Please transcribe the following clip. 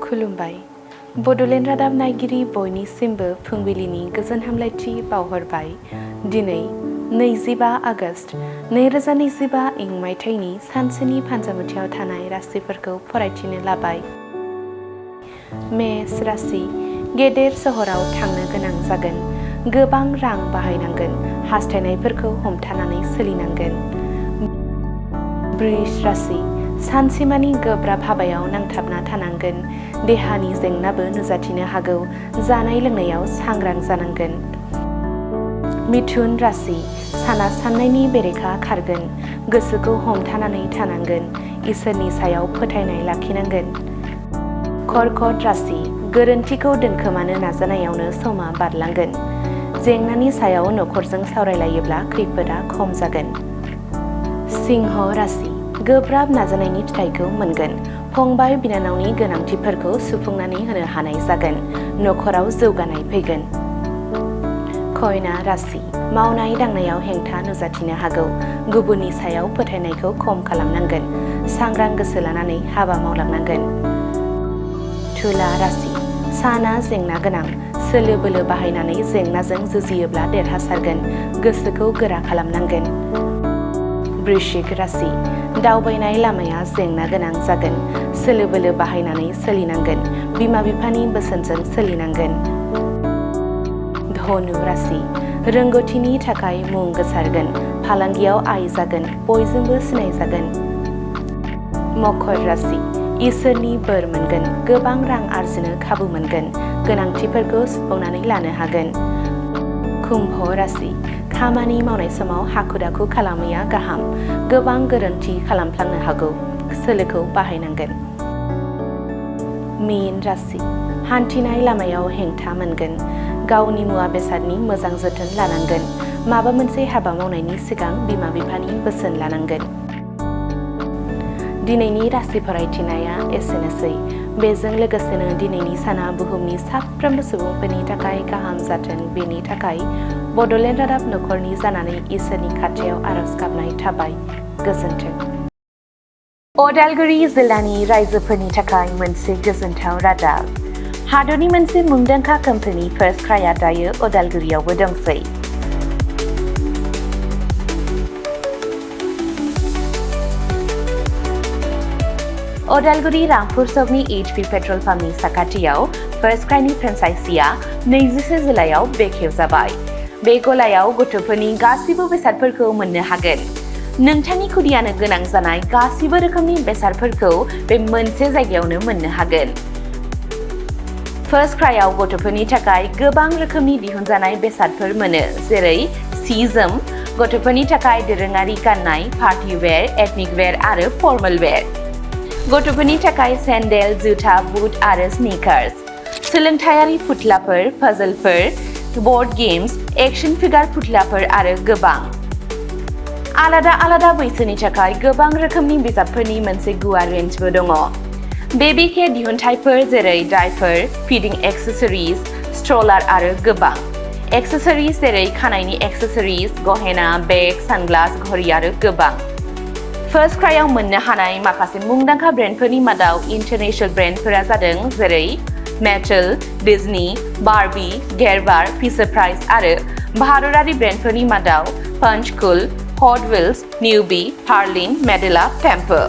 खुलुमबाय बड'लेण्ड रादाब नायगिरि बयनिसिमबो फुंबिलिनि गोजोन हामलायथि बावहरबाय। दिनै 25 आगस्ट 2025 इं मायथाइनि सानसेनि फान्जामुथियाव थानाय राशिफोरखौ फरायथिनो लाबाय। मेष राशि गेदेर सहराव थांनो गोनां जागोन। गोबां रां बाहायनांगोन। हास्थायनायफोरखौ हमथानानै सोलिनांगोन। वृष राशि सानसेमानि गोब्राब हाबायाव नांथाबना थानांगोन। देहानि जेंनाबो नुजाथिनो हागौ। जानाय लोंनायाव सांग्रां जानांगोन। मिथुन राशि साना साननायनि बेरेखा खारगोन। गोसोखौ हमथानानै थानांगोन। इसोरनि सायाव फोथायनाय लाखिनांगोन। कर्कट राशि गोरोन्थिखौ दोनखोमानो नाजानायावनो समा बारलांगोन। जेंनानि सायाव नखरजों सावरायलायोब्ला खैफोदा खम जागोन। सिंह राशि गोब्राब नाजानायनि फिथाइखौ मोनगोन। फंबाय बिनानावनि गोनांथिफोरखौ सुफुंनानै होनो हानाय जागोन। नखराव जौगानाय फैगोन। कन्या राशि मावनाय दांनायाव हेंथा नुजाथिनो हागौ। गुबुननि सायाव फोथायनायखौ खम खालामनांगोन। सांग्रां गोसो लानानै हाबा मावलांनांगोन। तुला राशि साना जेंना गोनां। सोलो बोलो बाहायनानै जेंनाजों जुजियोब्ला देरहासारगोन। गोसोखौ गोरा खालामनांगोन। वृश्चिक राशि दावबायनाय लामाया जेंना गोनां जागोन। सोलो बोलो बाहायनानै सोलिनांगोन। बिमा बिफानि बोसोनजों सोलिनांगोन। धनु राशि रोंगौथिनि थाखाय मुं गोसारगोन। फालांगियाव आय जागोन। बयजोंबो सिनायजागोन। मकर राशि इसोरनि बोर मोनगोन। गोबां रां आरजिनो खाबु मोनगोन। गोनांथिफोरखौ सुफुंनानै लानो हागोन। कुम्भ राशि खामानि मावनाय समाव हाखु दाखु खालामैया गाहाम। गोबां गोरोन्थि खालामफ्लांनो हागौ। सोलोखौ बाहायनांगोन। मीन राशि हान्थिनाय लामायाव हेंथा मोनगोन। गावनि मुवा बेसादनि मोजां जोथोन लानांगोन। माबा मोनसे हाबा मावनायनि सिगां बिमा बिफानि बोसोन लानांगोन। दिनैनि राशि फरायथिनाया एसेनोसै। बेजों लोगोसेनो दिनैनि साना बुहुमनि साफ्रोमबो सुबुंफोरनि थाखाय गाहाम जाथों बेनि थाखाय बड'लेण्ड रादाब नखरनि जानानै इसोरनि खाथियाव आरज गाबनाय थाबाय। गोजोन्थों। अदालगुरि जिल्लानि रायजोफोरनि थाखाय मोनसे गोजोनथाव रादाब। हादरनि मोनसे मुंदांखा कम्पानि फार्स्ट क्राइआ दायो अदालगुरियावबो दंसै। अदालगुरि रामपुर सकनि HP पेट्रल पाम्पनि साखाथियाव फार्स्ट क्राइनि फ्रेन्चाइजिआ 21 जुलाइआव बेखेवजाबाय। बे गलायाव गथ'फोरनि गासिबो बेसादफोरखौ मोननो हागोन। नोंथांनि खुदियानो गोनां जानाय गासिबो रोखोमनि बेसादफोरखौ बे मोनसे जायगायावनो मोननो हागोन। फार्स्ट क्राइआव गथ'फोरनि थाखाय गोबां रोखोमनि दिहुनजानाय बेसादफोर मोनो जेरै सि जोम, गथ'फोरनि थाखाय दोरोङारि गाननाय, पार्टी वेर, एथनिक वेर आरो फर्मेल वेर। गथ'फोरनि थाखाय सेन्डेल, जुथा, बुट आरो स्निकार्स। सोलोंथायारि फुथुलाफोर, पाजलफोर, बर्ड गेम्स, एक्शन फिगार फुथुलाफोर आरो गोबां। आलादा आलादा बैसोनि थाखाय गोबां रोखोमनि बिजाबफोरनि मोनसे गुवार रेन्जबो दङ। बेबी केयार दिहुनथायफोर जेरै डायपार, फिडिं एक्सेसरिज, स्ट्रलार आरो गोबां। एक्सेसरिज जेरै खानायनि एक्सेसरिज, गहेना, बेग, सानग्लास, घड़ी आरो गोबां। फार्स्ट क्राइआव मोननो हानाय माखासे मुंदांखा ब्रेन्डफोरनि मादाव इन्टारनेशनेल ब्रेन्डफोरा जादों जेरै Mattel, Disney, Barbie, Gerber, Fisher Price आरो भारतारि ब्रेन्डफोरनि मादाव पंचकुल, हट व्हील्स, निउबी, हार्लिन, मेडेला, टेम्पो।